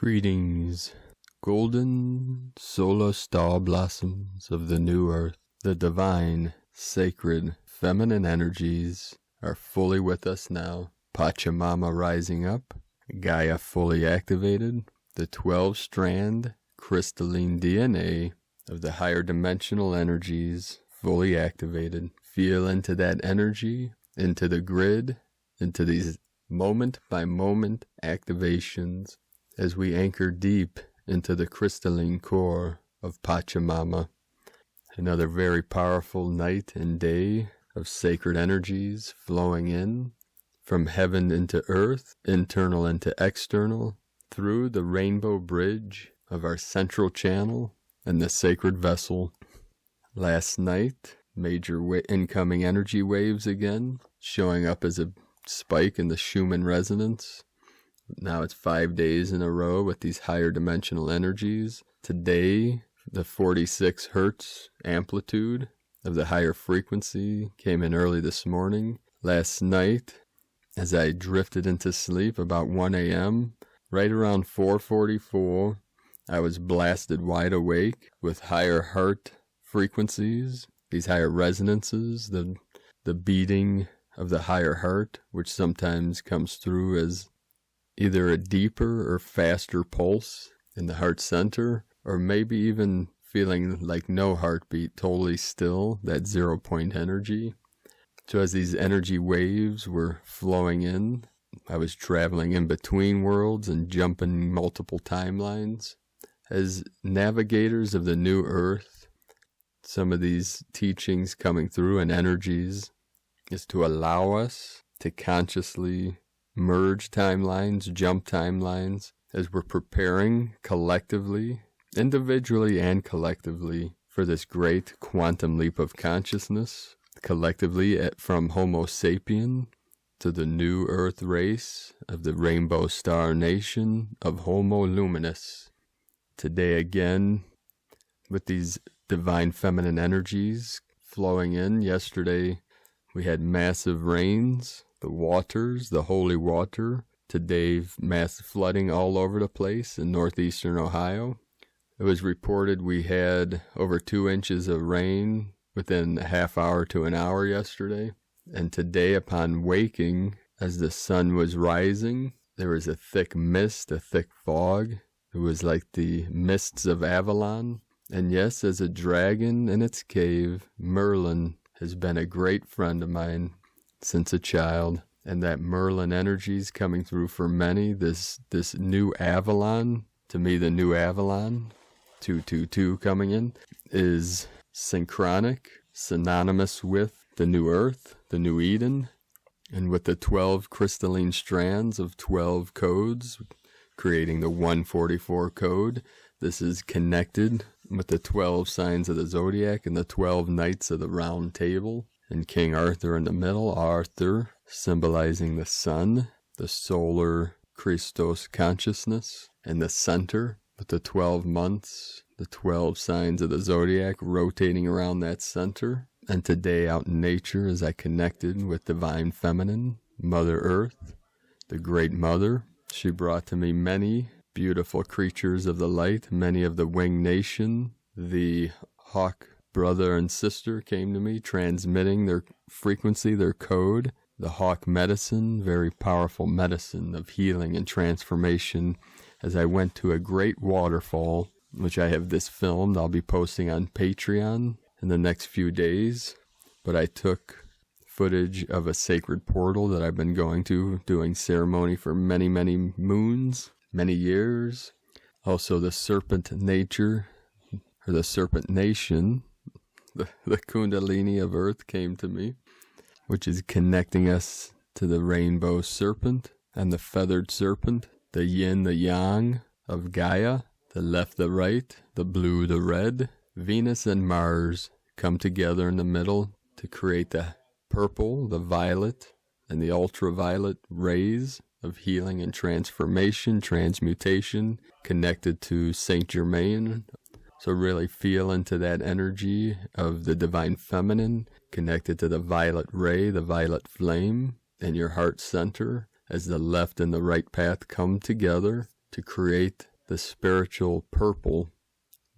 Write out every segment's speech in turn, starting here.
Greetings, golden solar star blossoms of the new earth. The divine, sacred, feminine energies are fully with us now. Pachamama rising up, Gaia fully activated, the 12-strand crystalline DNA of the higher dimensional energies fully activated. Feel into that energy, into the grid, into these moment-by-moment activations as we anchor deep into the crystalline core of Pachamama. Another very powerful night and day of sacred energies flowing in from heaven into earth, internal into external, through the rainbow bridge of our central channel and the sacred vessel. Last night, major incoming energy waves again, showing up as a spike in the Schumann resonance. Now it's 5 days in a row with these higher dimensional energies. Today, the 46 hertz amplitude of the higher frequency came in early this morning. Last night, as I drifted into sleep about 1 a.m., right around 4:44, I was blasted wide awake with higher heart frequencies, these higher resonances, the beating of the higher heart, which sometimes comes through as either a deeper or faster pulse in the heart center, or maybe even feeling like no heartbeat, totally still, that 0-point energy. So as these energy waves were flowing in, I was traveling in between worlds and jumping multiple timelines. As navigators of the new earth, some of these teachings coming through and energies is to allow us to consciously merge timelines, jump timelines, as we're preparing collectively, individually and collectively, for this great quantum leap of consciousness, collectively from Homo sapien to the new earth race of the rainbow star nation of Homo luminous. Today again, with these divine feminine energies flowing in. Yesterday, we had massive rains, the waters, the holy water. Today, massive flooding all over the place in northeastern Ohio. It was reported we had over 2 inches of rain within a half hour to an hour yesterday. And today, upon waking, as the sun was rising, there was a thick mist, a thick fog. It was like the mists of Avalon. And yes, as a dragon in its cave, Merlin has been a great friend of mine since a child, and that Merlin energy's coming through for many. This new Avalon, to me the new Avalon, 222 coming in, is synchronic, synonymous with the new earth, the new Eden, and with the 12 crystalline strands of 12 codes, creating the 144 code. This is connected with the 12 signs of the zodiac and the 12 knights of the round table, and King Arthur in the middle, Arthur symbolizing the sun, the solar Christos consciousness, and the center with the 12 months, the 12 signs of the zodiac rotating around that center. And today out in nature, as I connected with divine feminine, Mother Earth, the great mother, she brought to me many beautiful creatures of the light, many of the winged nation. The hawk brother and sister came to me, transmitting their frequency, their code. The hawk medicine, very powerful medicine of healing and transformation. As I went to a great waterfall, which I have this filmed, I'll be posting on Patreon in the next few days. But I took footage of a sacred portal that I've been going to, doing ceremony for many, many moons, many years. Also the serpent nature, or the serpent nation, the kundalini of earth came to me, which is connecting us to the rainbow serpent and the feathered serpent, the yin, the yang of Gaia, the left, the right, the blue, the red. Venus and Mars come together in the middle to create the purple, the violet, and the ultraviolet rays of healing and transformation, transmutation, connected to Saint Germain. So really feel into that energy of the divine feminine, connected to the violet ray, the violet flame, in your heart center, as the left and the right path come together to create the spiritual purple,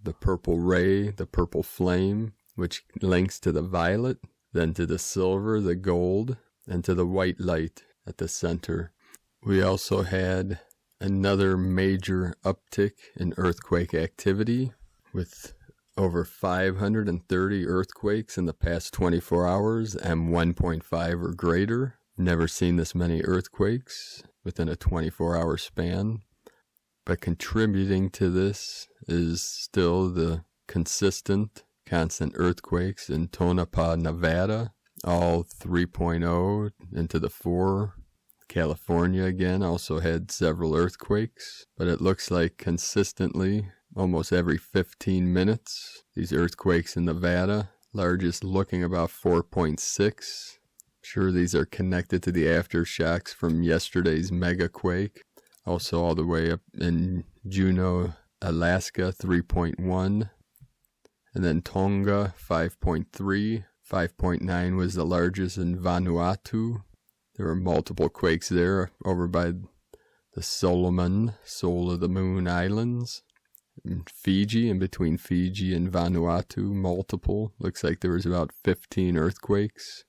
the purple ray, the purple flame, which links to the violet, then to the silver, the gold, and to the white light at the center. We also had another major uptick in earthquake activity with over 530 earthquakes in the past 24 hours, M1.5 or greater. Never seen this many earthquakes within a 24-hour span. But contributing to this is still the constant earthquakes in Tonopah, Nevada, all 3.0 into the 4. California again also had several earthquakes, but it looks like consistently, almost every 15 minutes, these earthquakes in Nevada, largest looking about 4.6. Sure, these are connected to the aftershocks from yesterday's mega quake. Also all the way up in Juneau, Alaska, 3.1. And then Tonga, 5.3. 5.9 was the largest in Vanuatu. There were multiple quakes there over by the Solomon, Soul of the Moon Islands. In Fiji, in between Fiji and Vanuatu, multiple. Looks like there was about 15 earthquakes.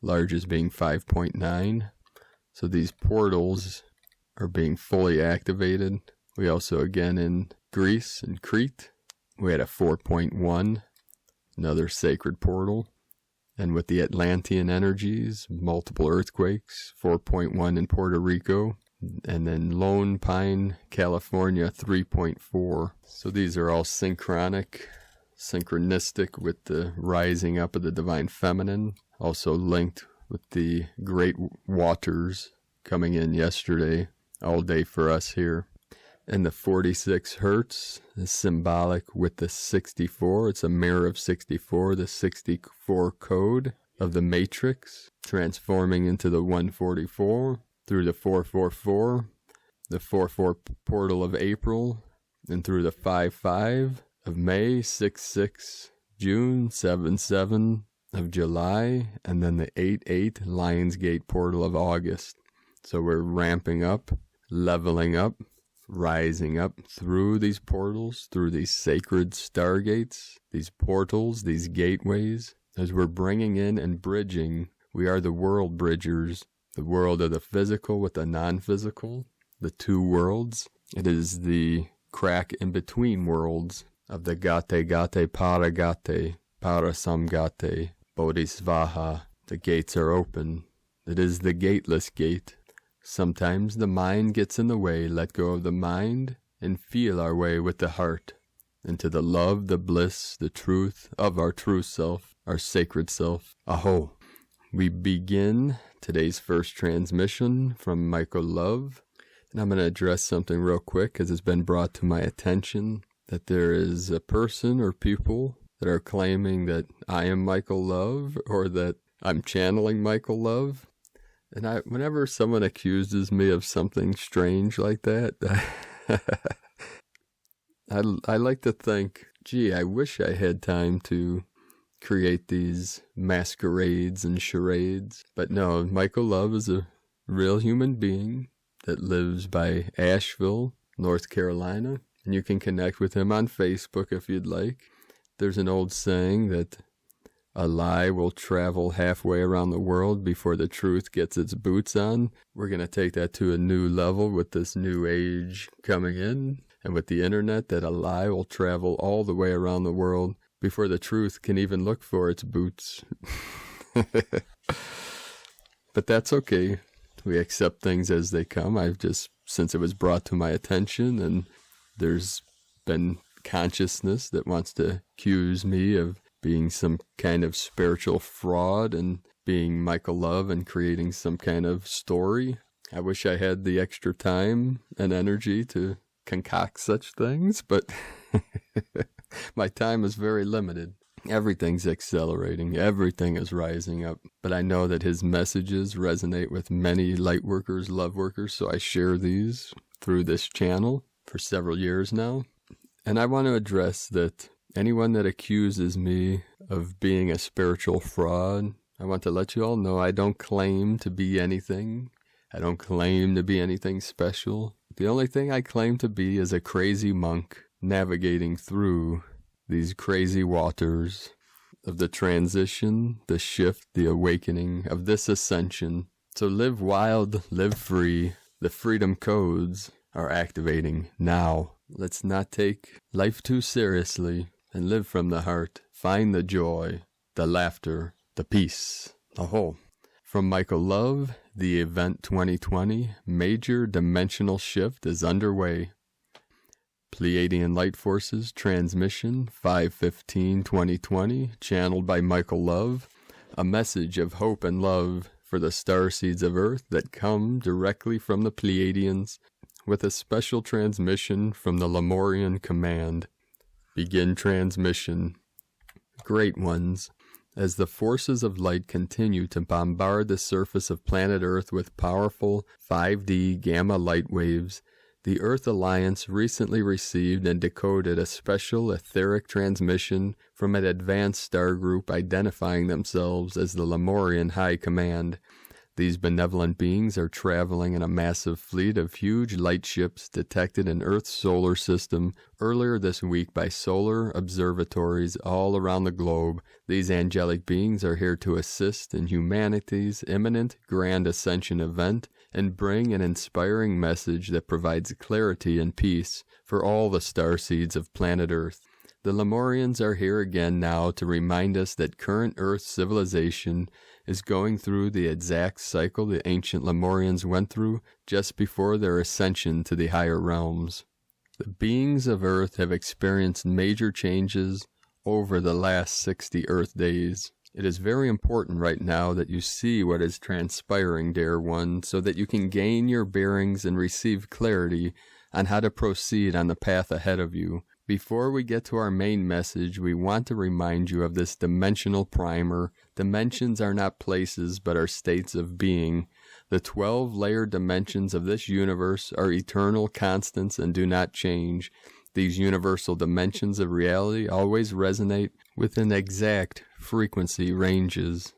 Largest being 5.9. So these portals are being fully activated. We also, again, in Greece and Crete, we had a 4.1, another sacred portal. And with the Atlantean energies, multiple earthquakes, 4.1 in Puerto Rico, and then Lone Pine, California, 3.4. So these are all synchronistic with the rising up of the divine feminine, also linked with the great waters coming in yesterday, all day for us here. And the 46 hertz is symbolic with the 64. It's a mirror of 64, the 64 code of the matrix, transforming into the 144 through the 444, the 44 portal of April, and through the 55 of May, 66 June, 77 of July, and then the 88 Lionsgate portal of August. So we're ramping up, leveling up, rising up through these portals, through these sacred stargates, these portals, these gateways, as we're bringing in and bridging. We are the world bridgers, the world of the physical with the non-physical, the two worlds. It is the crack in between worlds of the Gate Gate Paragate, Parasamgate, Bodhisvaha. The gates are open. It is the gateless gate. Sometimes the mind gets in the way. Let go of the mind and feel our way with the heart into the love, the bliss, the truth of our true self, our sacred self. Aho! We begin today's first transmission from Michael Love. And I'm going to address something real quick because it's been brought to my attention that there is a person or people that are claiming that I am Michael Love or that I'm channeling Michael Love. And whenever someone accuses me of something strange like that, I like to think, gee, I wish I had time to create these masquerades and charades. But no, Michael Love is a real human being that lives by Asheville, North Carolina. And you can connect with him on Facebook if you'd like. There's an old saying that a lie will travel halfway around the world before the truth gets its boots on. We're going to take that to a new level with this new age coming in. And with the internet, that a lie will travel all the way around the world before the truth can even look for its boots. But that's okay. We accept things as they come. Since it was brought to my attention, and there's been consciousness that wants to accuse me of being some kind of spiritual fraud and being Michael Love and creating some kind of story. I wish I had the extra time and energy to concoct such things, but my time is very limited. Everything's accelerating. Everything is rising up. But I know that his messages resonate with many light workers, love workers, so I share these through this channel for several years now. And I want to address that anyone that accuses me of being a spiritual fraud, I want to let you all know I don't claim to be anything. I don't claim to be anything special. The only thing I claim to be is a crazy monk navigating through these crazy waters of the transition, the shift, the awakening of this ascension. So live wild, live free. The freedom codes are activating now. Let's not take life too seriously and live from the heart. Find the joy, the laughter, the peace, the whole. From Michael Love, the event 2020, major dimensional shift is underway. Pleiadian Light Forces transmission 5/15/2020, channeled by Michael Love, a message of hope and love for the starseeds of Earth that come directly from the Pleiadians, with a special transmission from the Lemurian Command. Begin transmission. Great ones, as the forces of light continue to bombard the surface of planet Earth with powerful 5D gamma light waves, the Earth Alliance recently received and decoded a special etheric transmission from an advanced star group identifying themselves as the Lemurian High Command. These benevolent beings are traveling in a massive fleet of huge light ships detected in Earth's solar system earlier this week by solar observatories all around the globe. These angelic beings are here to assist in humanity's imminent grand ascension event and bring an inspiring message that provides clarity and peace for all the starseeds of planet Earth. The Lemurians are here again now to remind us that current Earth civilization is going through the exact cycle the ancient Lemurians went through just before their ascension to the higher realms. The beings of Earth have experienced major changes over the last 60 Earth days. It is very important right now that you see what is transpiring, dear one, so that you can gain your bearings and receive clarity on how to proceed on the path ahead of you. Before we get to our main message, we want to remind you of this dimensional primer. Dimensions are not places, but are states of being. The 12-layered dimensions of this universe are eternal constants and do not change. These universal dimensions of reality always resonate within exact frequency ranges.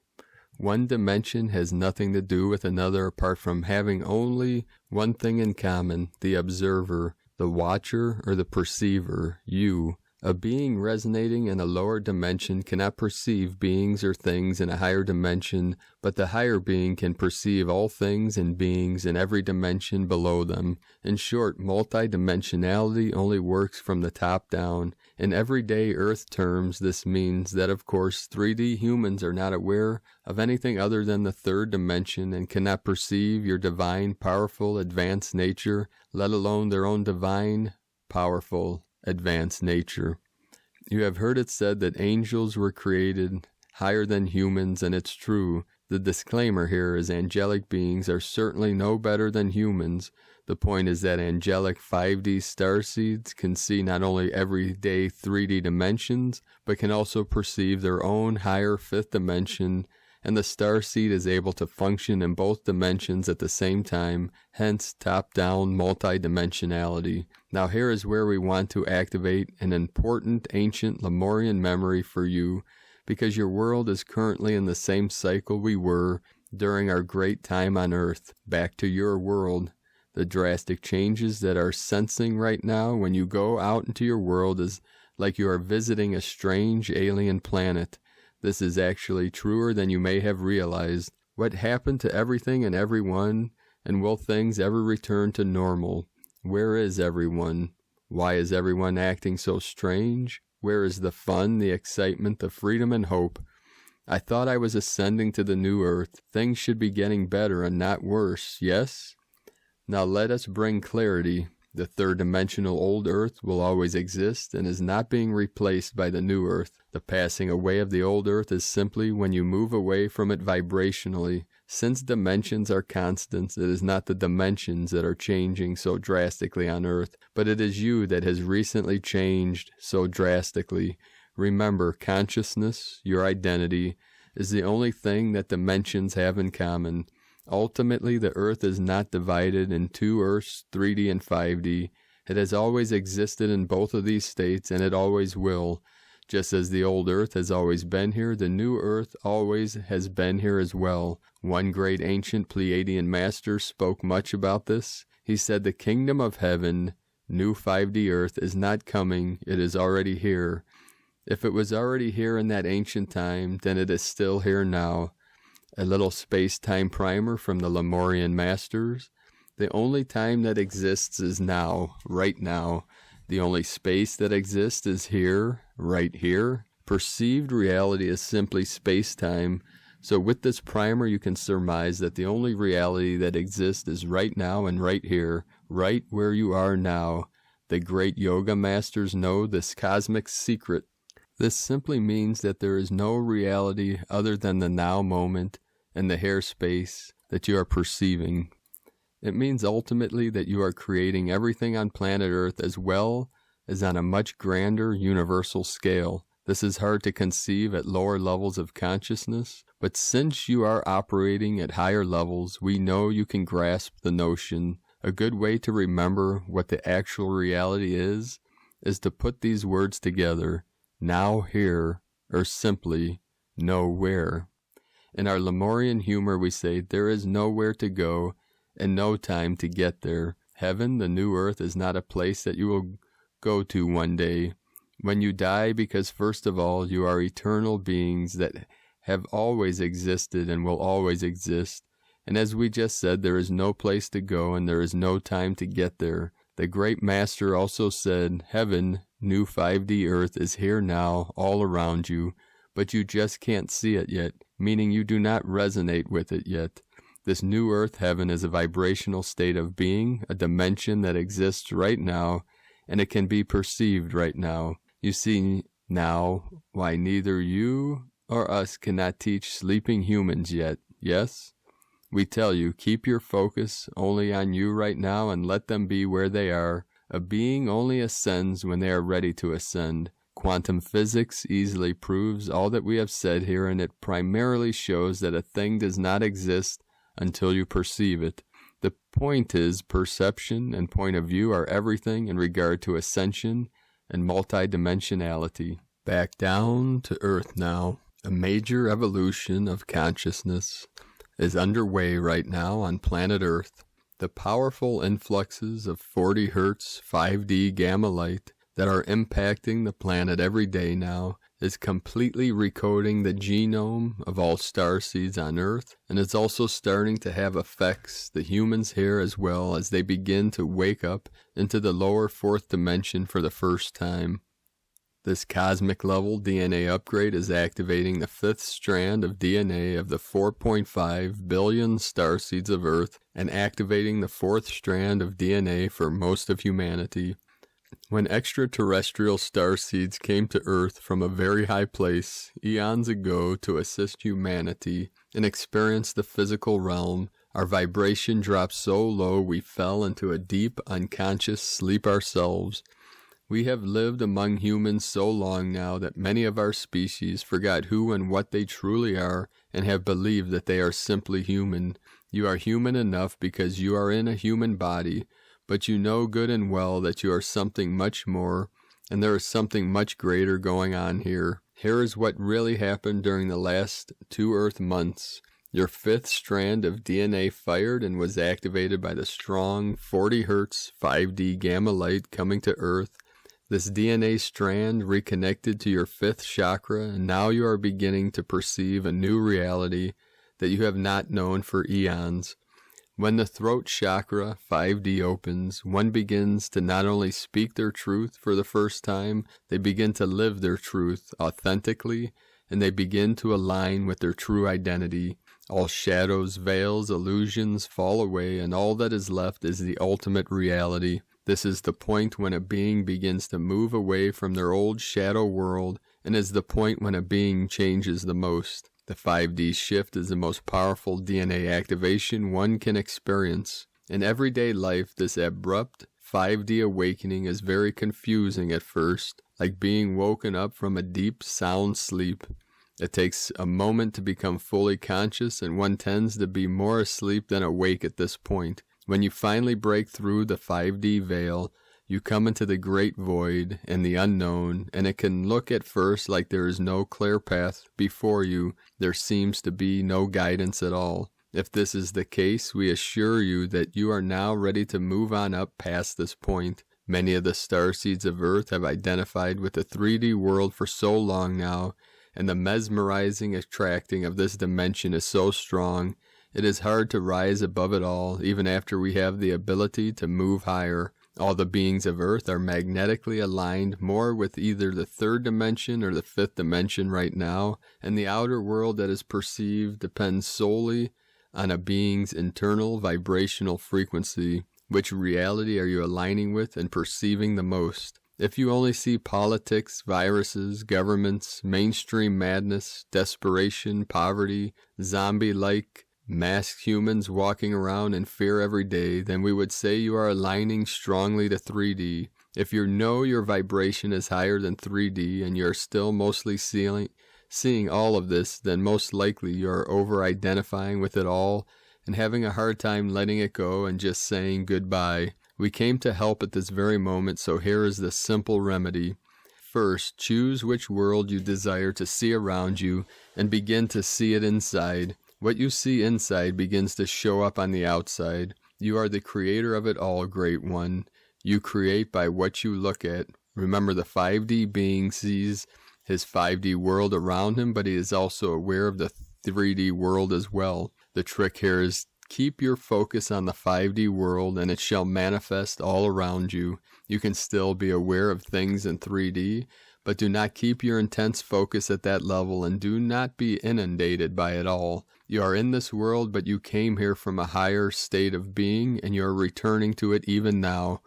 One dimension has nothing to do with another apart from having only one thing in common: the observer, the watcher, or the perceiver, you. A being resonating in a lower dimension cannot perceive beings or things in a higher dimension, but the higher being can perceive all things and beings in every dimension below them. In short, multidimensionality only works from the top down. In everyday Earth terms, this means that, of course, 3D humans are not aware of anything other than the third dimension and cannot perceive your divine, powerful, advanced nature, let alone their own divine, powerful, advanced nature. You have heard it said that angels were created higher than humans, and it's true. The disclaimer here is angelic beings are certainly no better than humans. The point is that angelic 5D starseeds can see not only everyday 3D dimensions, but can also perceive their own higher fifth dimension, and the starseed is able to function in both dimensions at the same time, hence top-down multidimensionality. Now here is where we want to activate an important ancient Lemurian memory for you, because your world is currently in the same cycle we were during our great time on Earth. Back to your world. The drastic changes that are sensing right now when you go out into your world is like you are visiting a strange alien planet. This is actually truer than you may have realized. What happened to everything and everyone, and will things ever return to normal? Where is everyone? Why is everyone acting so strange? Where is the fun, the excitement, the freedom and hope? I thought I was ascending to the new Earth. Things should be getting better and not worse, yes? Now let us bring clarity. The third-dimensional old Earth will always exist and is not being replaced by the new Earth. The passing away of the old Earth is simply when you move away from it vibrationally. Since dimensions are constants, it is not the dimensions that are changing so drastically on Earth, but it is you that has recently changed so drastically. Remember, consciousness, your identity, is the only thing that dimensions have in common. Ultimately, the Earth is not divided in two Earths, 3D and 5D. It has always existed in both of these states, and it always will. Just as the old Earth has always been here, the new Earth always has been here as well. One great ancient Pleiadian master spoke much about this. He said the kingdom of heaven, new 5D earth, is not coming, it is already here. If it was already here in that ancient time, then it is still here now. A little space-time primer from the Lemurian masters. The only time that exists is now, right now. The only space that exists is here, right here. Perceived reality is simply space-time. So with this primer, you can surmise that the only reality that exists is right now and right here, right where you are now. The great yoga masters know this cosmic secret. This simply means that there is no reality other than the now moment and the hair space that you are perceiving. It means ultimately that you are creating everything on planet Earth as well as on a much grander universal scale. This is hard to conceive at lower levels of consciousness, but since you are operating at higher levels, we know you can grasp the notion. A good way to remember what the actual reality is to put these words together, now here, or simply, nowhere. In our Lemurian humor we say, there is nowhere to go and no time to get there. Heaven, the new earth, is not a place that you will go to one day when you die, because first of all, you are eternal beings that have always existed and will always exist. And as we just said, there is no place to go and there is no time to get there. The great master also said, heaven, new 5D earth, is here now, all around you, but you just can't see it yet, meaning you do not resonate with it yet. This new earth heaven is a vibrational state of being, a dimension that exists right now, and it can be perceived right now. You see now why neither you or us cannot teach sleeping humans yet, yes? We tell you, keep your focus only on you right now and let them be where they are. A being only ascends when they are ready to ascend. Quantum physics easily proves all that we have said here, and it primarily shows that a thing does not exist until you perceive it. The point is, perception and point of view are everything in regard to ascension and multidimensionality. Back down to Earth now. A major evolution of consciousness is underway right now on planet Earth. The powerful influxes of 40 Hz 5D gamma light that are impacting the planet every day now is completely recoding the genome of all starseeds on Earth, and it's also starting to have effects the humans here as well as they begin to wake up into the lower fourth dimension for the first time. This cosmic level DNA upgrade is activating the fifth strand of DNA of the 4.5 billion starseeds of Earth and activating the fourth strand of DNA for most of humanity. When extraterrestrial starseeds came to Earth from a very high place eons ago to assist humanity and experience the physical realm, our vibration dropped so low we fell into a deep unconscious sleep ourselves. We have lived among humans so long now that many of our species forgot who and what they truly are and have believed that they are simply human. You are human enough because you are in a human body, but you know good and well that you are something much more, and there is something much greater going on here. Here is what really happened during the last 2 Earth months. Your fifth strand of DNA fired and was activated by the strong 40 Hz 5D gamma light coming to Earth. This DNA strand reconnected to your fifth chakra, and now you are beginning to perceive a new reality that you have not known for eons. When the throat chakra 5D opens, one begins to not only speak their truth for the first time, they begin to live their truth authentically, and they begin to align with their true identity. All shadows, veils, illusions fall away, and all that is left is the ultimate reality. This is the point when a being begins to move away from their old shadow world, and is the point when a being changes the most. The 5D shift is the most powerful DNA activation one can experience. In everyday life, this abrupt 5D awakening is very confusing at first, like being woken up from a deep, sound sleep. It takes a moment to become fully conscious, and one tends to be more asleep than awake at this point. When you finally break through the 5D veil, you come into the great void and the unknown, and it can look at first like there is no clear path before you. There seems to be no guidance at all. If this is the case, we assure you that you are now ready to move on up past this point. Many of the starseeds of Earth have identified with the 3D world for so long now, and the mesmerizing attracting of this dimension is so strong, it is hard to rise above it all, even after we have the ability to move higher. All the beings of Earth are magnetically aligned more with either the 3rd dimension or the 5th dimension right now, and the outer world that is perceived depends solely on a being's internal vibrational frequency. Which reality are you aligning with and perceiving the most? If you only see politics, viruses, governments, mainstream madness, desperation, poverty, zombie-like, masked humans walking around in fear every day, then we would say you are aligning strongly to 3D. If you know your vibration is higher than 3D and you're still mostly seeing all of this, then most likely you're over-identifying with it all and having a hard time letting it go and just saying goodbye. We came to help at this very moment, so here is the simple remedy. First, choose which world you desire to see around you and begin to see it inside. What you see inside begins to show up on the outside. You are the creator of it all, Great One. You create by what you look at. Remember, the 5D being sees his 5D world around him, but he is also aware of the 3D world as well. The trick here is keep your focus on the 5D world and it shall manifest all around you. You can still be aware of things in 3D, but do not keep your intense focus at that level and do not be inundated by it all. You are in this world, but you came here from a higher state of being and you are returning to it even now.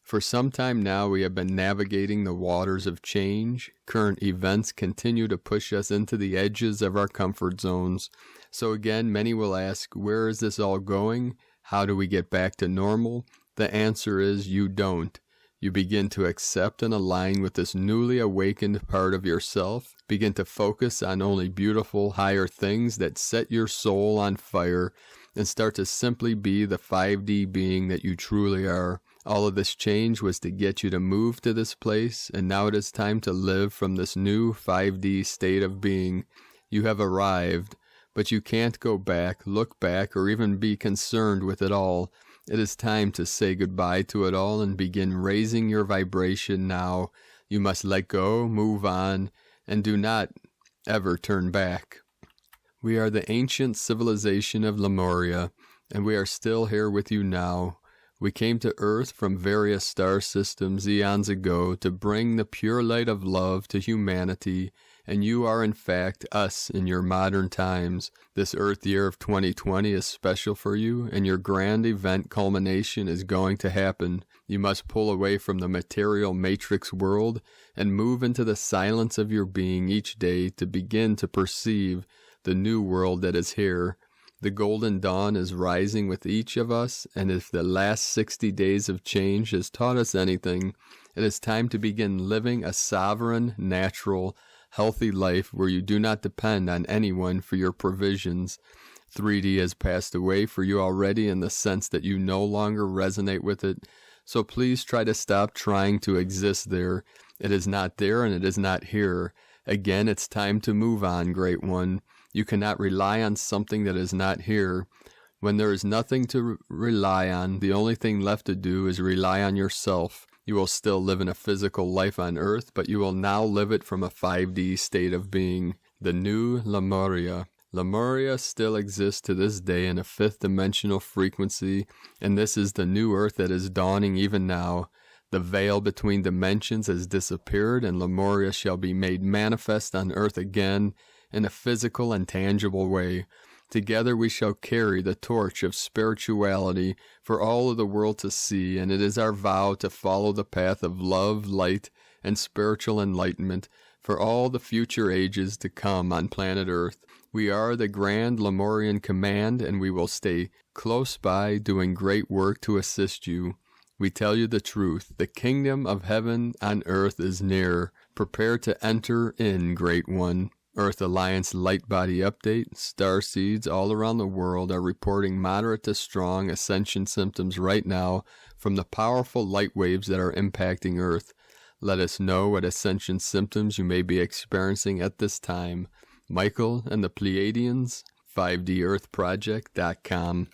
For some time now, we have been navigating the waters of change. Current events continue to push us into the edges of our comfort zones. So again, many will ask, where is this all going? How do we get back to normal? The answer is you don't. You begin to accept and align with this newly awakened part of yourself. Begin to focus on only beautiful, higher things that set your soul on fire and start to simply be the 5D being that you truly are. All of this change was to get you to move to this place, and now it is time to live from this new 5D state of being. You have arrived, but you can't go back, look back, or even be concerned with it all. It is time to say goodbye to it all and begin raising your vibration now. You must let go, move on, and do not ever turn back. We are the ancient civilization of Lemuria, and we are still here with you now. We came to Earth from various star systems eons ago to bring the pure light of love to humanity, and you are in fact us in your modern times. This Earth year of 2020 is special for you, and your grand event culmination is going to happen. You must pull away from the material matrix world and move into the silence of your being each day to begin to perceive the new world that is here. The golden dawn is rising with each of us, and if the last 60 days of change has taught us anything, it is time to begin living a sovereign, natural, healthy life where you do not depend on anyone for your provisions. 3D has passed away for you already in the sense that you no longer resonate with it, so please try to stop trying to exist there. It is not there and it is not here. Again, it's time to move on, Great One. You cannot rely on something that is not here. When there is nothing to rely on, the only thing left to do is rely on yourself. You will still live in a physical life on Earth, but you will now live it from a 5D state of being. The new Lemuria. Lemuria still exists to this day in a 5th dimensional frequency, and this is the new Earth that is dawning even now. The veil between dimensions has disappeared, and Lemuria shall be made manifest on Earth again in a physical and tangible way. Together we shall carry the torch of spirituality for all of the world to see, and it is our vow to follow the path of love, light, and spiritual enlightenment for all the future ages to come on planet Earth. We are the Grand Lemurian Command, and we will stay close by doing great work to assist you. We tell you the truth. The kingdom of heaven on earth is near. Prepare to enter in, Great One. Earth Alliance Light Body Update. Starseeds all around the world are reporting moderate to strong ascension symptoms right now from the powerful light waves that are impacting Earth. Let us know what ascension symptoms you may be experiencing at this time. Michael and the Pleiadians 5dearthproject.com.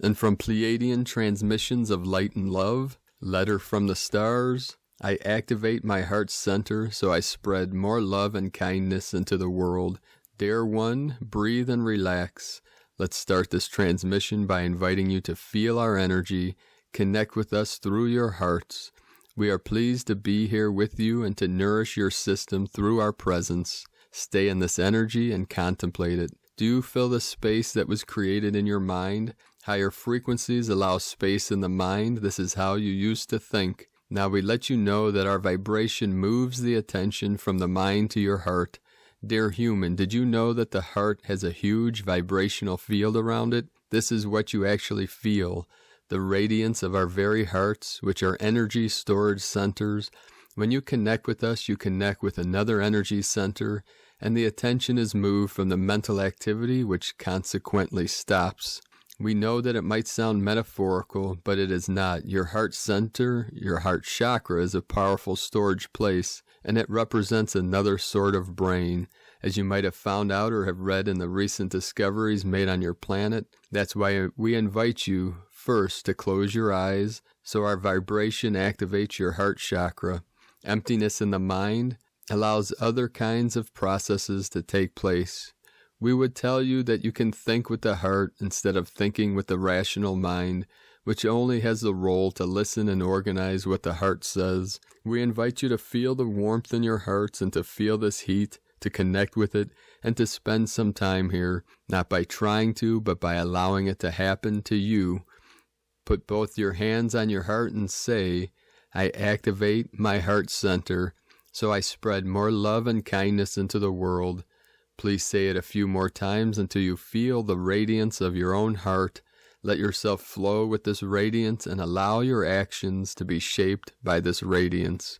And from Pleiadian Transmissions of Light and Love, Letter from the Stars, I activate my heart center so I spread more love and kindness into the world. Dare one, breathe and relax. Let's start this transmission by inviting you to feel our energy, connect with us through your hearts. We are pleased to be here with you and to nourish your system through our presence. Stay in this energy and contemplate it. Do you feel the space that was created in your mind? Higher frequencies allow space in the mind. This is how you used to think. Now we let you know that our vibration moves the attention from the mind to your heart. Dear human, did you know that the heart has a huge vibrational field around it? This is what you actually feel. The radiance of our very hearts, which are energy storage centers. When you connect with us, you connect with another energy center, and the attention is moved from the mental activity, which consequently stops. We know that it might sound metaphorical, but it is not. Your heart center, your heart chakra, is a powerful storage place, and it represents another sort of brain. As you might have found out or have read in the recent discoveries made on your planet, that's why we invite you first to close your eyes so our vibration activates your heart chakra. Emptiness in the mind allows other kinds of processes to take place. We would tell you that you can think with the heart instead of thinking with the rational mind, which only has the role to listen and organize what the heart says. We invite you to feel the warmth in your hearts and to feel this heat, to connect with it, and to spend some time here, not by trying to, but by allowing it to happen to you. Put both your hands on your heart and say, I activate my heart center, so I spread more love and kindness into the world. Please say it a few more times until you feel the radiance of your own heart. Let yourself flow with this radiance and allow your actions to be shaped by this radiance.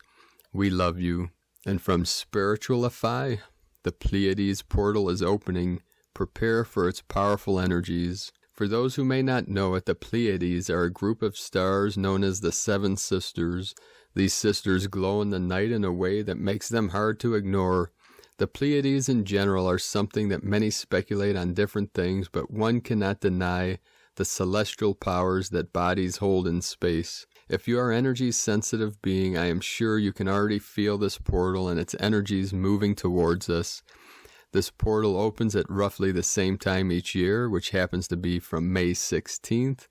We love you. And from Spiritualify, the Pleiades portal is opening. Prepare for its powerful energies. For those who may not know it, the Pleiades are a group of stars known as the Seven Sisters. These sisters glow in the night in a way that makes them hard to ignore. The Pleiades in general are something that many speculate on different things, but one cannot deny the celestial powers that bodies hold in space. If you are an energy-sensitive being, I am sure you can already feel this portal and its energies moving towards us. This portal opens at roughly the same time each year, which happens to be from May 16th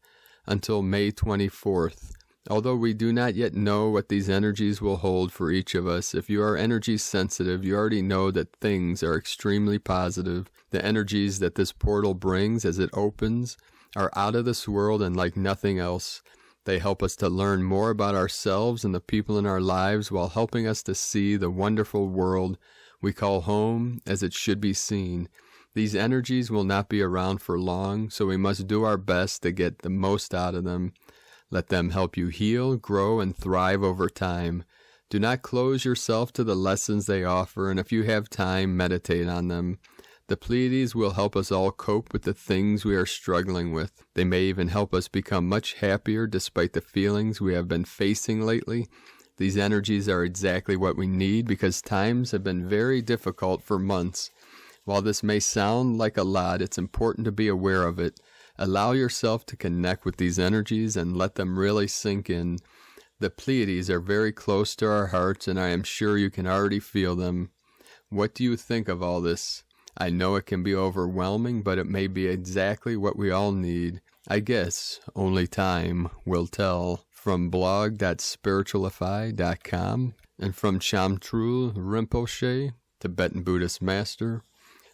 until May 24th. Although we do not yet know what these energies will hold for each of us, if you are energy sensitive, you already know that things are extremely positive. The energies that this portal brings as it opens are out of this world and like nothing else. They help us to learn more about ourselves and the people in our lives while helping us to see the wonderful world we call home as it should be seen. These energies will not be around for long, so we must do our best to get the most out of them. Let them help you heal, grow, and thrive over time. Do not close yourself to the lessons they offer, and if you have time, meditate on them. The Pleiades will help us all cope with the things we are struggling with. They may even help us become much happier despite the feelings we have been facing lately. These energies are exactly what we need because times have been very difficult for months. While this may sound like a lot, it's important to be aware of it. Allow yourself to connect with these energies and let them really sink in. The Pleiades are very close to our hearts, and I am sure you can already feel them. What do you think of all this? I know it can be overwhelming, but it may be exactly what we all need. I guess only time will tell. From blog.spiritualify.com and from Chamtrul Rinpoche, Tibetan Buddhist master,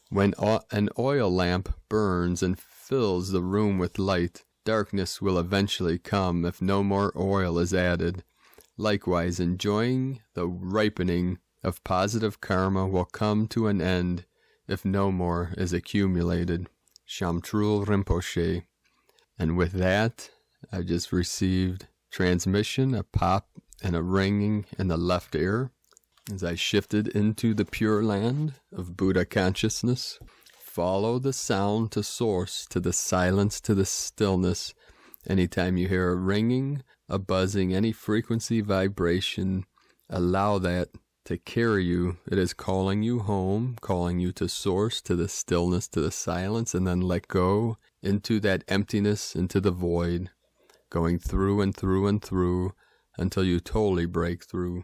when an oil lamp burns and fills the room with light, darkness will eventually come if no more oil is added. Likewise, enjoying the ripening of positive karma will come to an end if no more is accumulated. Chamtrul Rinpoche. And with that, I just received transmission, a pop and a ringing in the left ear as I shifted into the pure land of Buddha consciousness. Follow the sound to source, to the silence, to the stillness. Anytime you hear a ringing, a buzzing, any frequency vibration, allow that to carry you. It is calling you home, calling you to source, to the stillness, to the silence, and then let go into that emptiness, into the void, going through and through and through until you totally break through.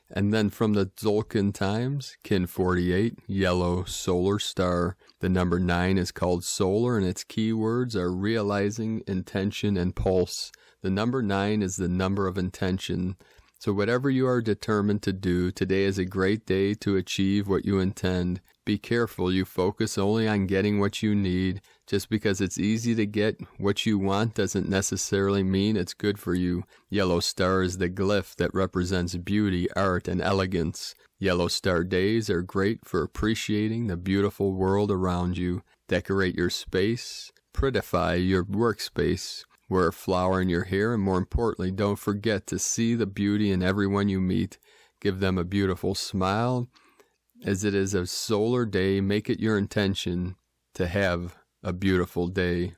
And then from the Tzolk'in times, Kin 48, yellow solar star. The number 9 is called solar, and its keywords are realizing, intention, and pulse. The number 9 is the number of intention. So whatever you are determined to do, today is a great day to achieve what you intend. Be careful you focus only on getting what you need. Just because it's easy to get what you want doesn't necessarily mean it's good for you. Yellow star is the glyph that represents beauty, art, and elegance. Yellow star days are great for appreciating the beautiful world around you. Decorate your space, prettify your workspace. Wear a flower in your hair, and more importantly, don't forget to see the beauty in everyone you meet. Give them a beautiful smile. As it is a solar day, make it your intention to have a beautiful day.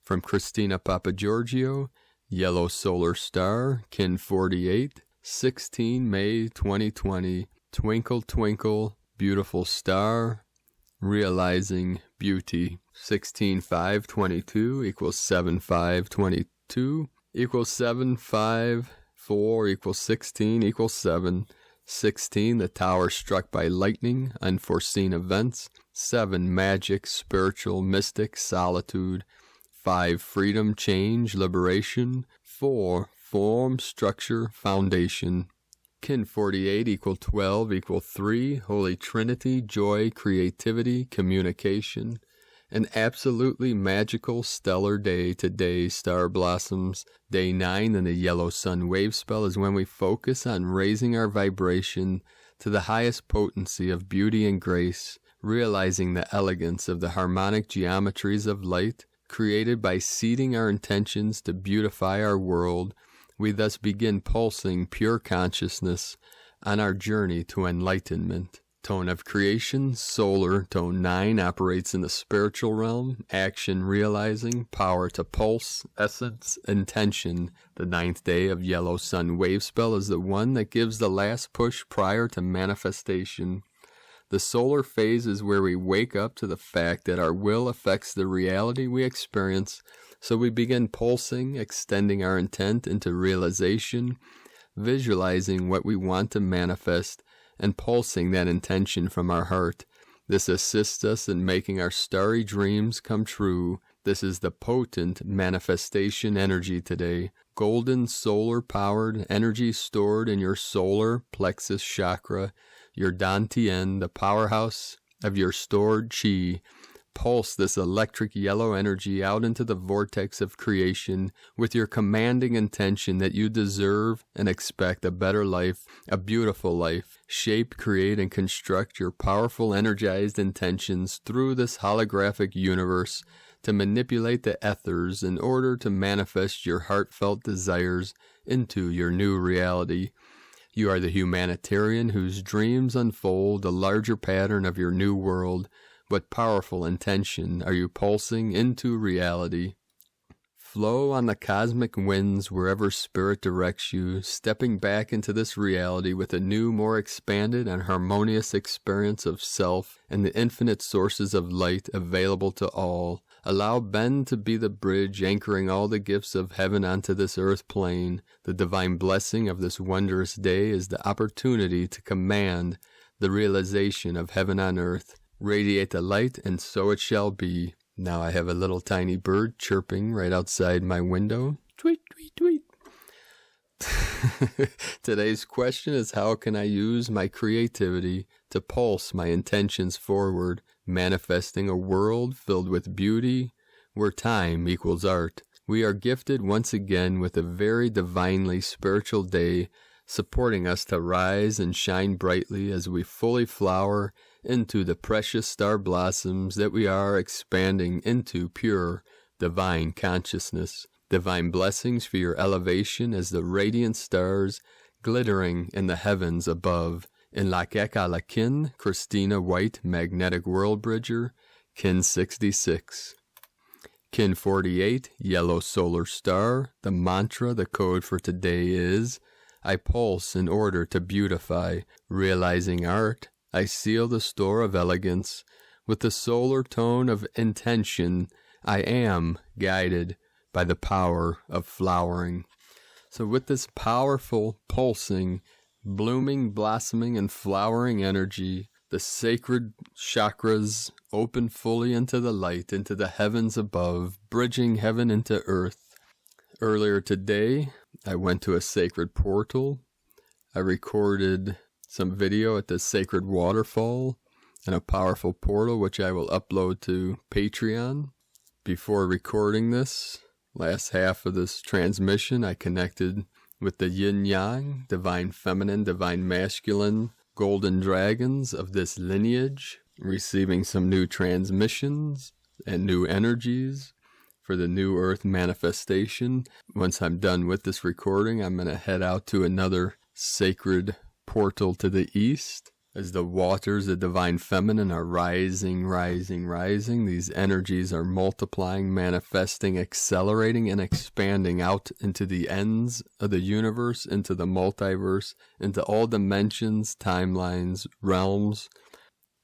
From Christina Papagiorgio, yellow solar star, Kin 48, 16 May 2020. Twinkle, twinkle, beautiful star, realizing beauty. 16,522 equals 7,522 equals 754 equals 16 equals 7. 16, the tower struck by lightning, unforeseen events. 7, magic, spiritual, mystic, solitude. 5, freedom, change, liberation. 4, form, structure, foundation. Kin 48 equal 12 equal 3, Holy Trinity, joy, creativity, communication. An absolutely magical stellar day today, star blossoms. Day 9 in the yellow sun wave spell is when we focus on raising our vibration to the highest potency of beauty and grace, realizing the elegance of the harmonic geometries of light created by seeding our intentions to beautify our world. We thus begin pulsing pure consciousness on our journey to enlightenment. Tone of creation, solar, tone 9 operates in the spiritual realm, action, realizing, power to pulse, essence, intention. The 9th day of yellow sun wave spell is the one that gives the last push prior to manifestation. The solar phase is where we wake up to the fact that our will affects the reality we experience, so we begin pulsing, extending our intent into realization, visualizing what we want to manifest, and pulsing that intention from our heart. This assists us in making our starry dreams come true. This is the potent manifestation energy today. Golden solar-powered energy stored in your solar plexus chakra, your Dantian, the powerhouse of your stored chi. Pulse this electric yellow energy out into the vortex of creation with your commanding intention that you deserve and expect a better life, a beautiful life. Shape, create, and construct your powerful energized intentions through this holographic universe to manipulate the ethers in order to manifest your heartfelt desires into your new reality. You are the humanitarian whose dreams unfold the larger pattern of your new world. What powerful intention are you pulsing into reality? Flow on the cosmic winds wherever spirit directs you, stepping back into this reality with a new, more expanded and harmonious experience of self and the infinite sources of light available to all. Allow Ben to be the bridge anchoring all the gifts of heaven onto this earth plane. The divine blessing of this wondrous day is the opportunity to command the realization of heaven on earth. Radiate the light, and so it shall be. Now I have a little tiny bird chirping right outside my window. Tweet, tweet, tweet. Today's question is, how can I use my creativity to pulse my intentions forward, manifesting a world filled with beauty where time equals art? We are gifted once again with a very divinely spiritual day, supporting us to rise and shine brightly as we fully flower into the precious star blossoms that we are expanding into pure divine consciousness. Divine blessings for your elevation as the radiant stars glittering in the heavens above. In Lak'ech Alakin, Christina White, Magnetic World Bridger, Kin 66. Kin 48, Yellow Solar Star. The mantra, the code for today is, I pulse in order to beautify. Realizing art, I seal the store of elegance. With the solar tone of intention, I am guided by the power of flowering. So with this powerful, pulsing, blooming, blossoming, and flowering energy, the sacred chakras open fully into the light, into the heavens above, bridging heaven into earth. Earlier today, I went to a sacred portal. I recorded some video at the sacred waterfall and a powerful portal, which I will upload to Patreon. Before recording this, last half of this transmission, I connected with the yin-yang, divine feminine, divine masculine, golden dragons of this lineage, receiving some new transmissions and new energies for the new earth manifestation. Once I'm done with this recording, I'm going to head out to another sacred portal to the east. As the waters of divine feminine are rising, these energies are multiplying, manifesting, accelerating, and expanding out into the ends of the universe, into the multiverse, into all dimensions, timelines, realms,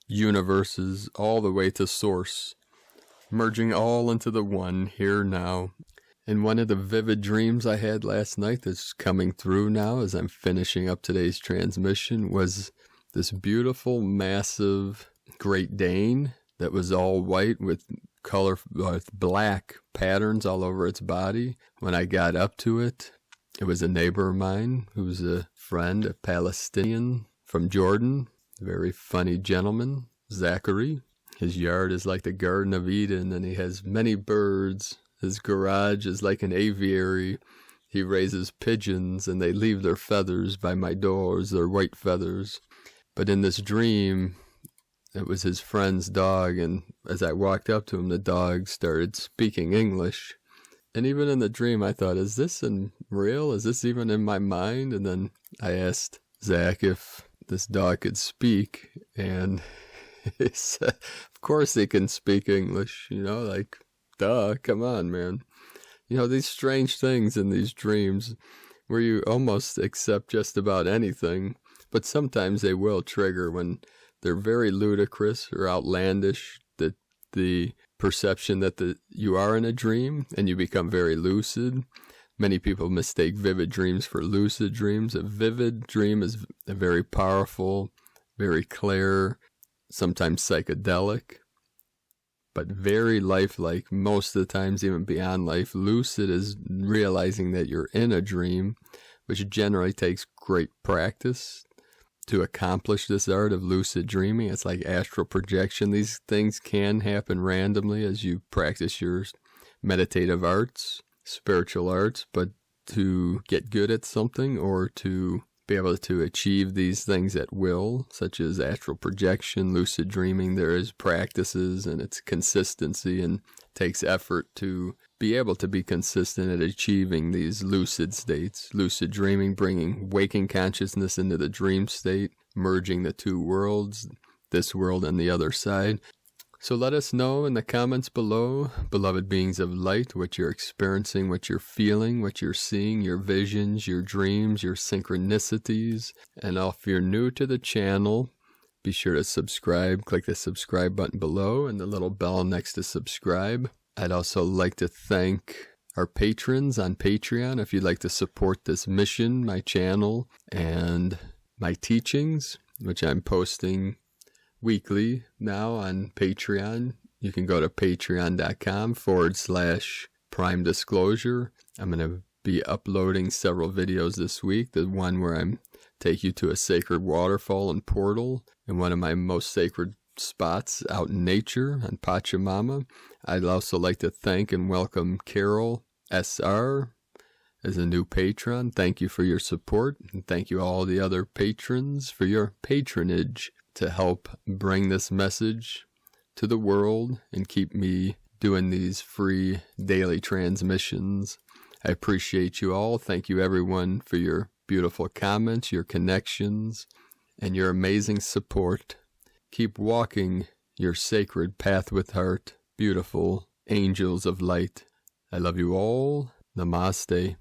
universes, all the way to source, merging all into the one here now. And one of the vivid dreams I had last night that's coming through now as I'm finishing up today's transmission was this beautiful, massive Great Dane that was all white with black patterns all over its body. When I got up to it, it was a neighbor of mine who's a friend, a Palestinian from Jordan, a very funny gentleman, Zachary. His yard is like the Garden of Eden, and he has many birds. His garage is like an aviary. He raises pigeons, and they leave their feathers by my doors, their white feathers. But in this dream, it was his friend's dog, and as I walked up to him, the dog started speaking English. And even in the dream, I thought, is this real? Is this even in my mind? And then I asked Zach if this dog could speak, and he said, of course he can speak English, like, duh, come on, man. These strange things in these dreams where you almost accept just about anything, but sometimes they will trigger when they're very ludicrous or outlandish, that the perception that you are in a dream and you become very lucid. Many people mistake vivid dreams for lucid dreams. A vivid dream is a very powerful, very clear, sometimes psychedelic, but very lifelike, most of the times even beyond life. Lucid is realizing that you're in a dream, which generally takes great practice to accomplish this art of lucid dreaming. It's like astral projection. These things can happen randomly as you practice your meditative arts, spiritual arts, but to get good at something or to be able to achieve these things at will, such as astral projection, lucid dreaming, there is practices and it's consistency, and takes effort to be able to be consistent at achieving these lucid states. Lucid dreaming, bringing waking consciousness into the dream state, merging the two worlds, this world and the other side. So let us know in the comments below, beloved beings of light, what you're experiencing, what you're feeling, what you're seeing, your visions, your dreams, your synchronicities. And if you're new to the channel, be sure to subscribe. Click the subscribe button below and the little bell next to subscribe. I'd also like to thank our patrons on Patreon. If you'd like to support this mission, my channel, and my teachings, which I'm posting weekly now on Patreon, you can go to patreon.com/Prime Disclosure. I'm going to be uploading several videos this week. The one where I'm take you to a sacred waterfall and portal in one of my most sacred spots out in nature on Pachamama. I'd also like to thank and welcome Carol SR as a new patron. Thank you for your support, and thank you all the other patrons for your patronage to help bring this message to the world and keep me doing these free daily transmissions. I appreciate you all. Thank you everyone for your beautiful comments, your connections, and your amazing support. Keep walking your sacred path with heart, beautiful angels of light. I love you all. Namaste.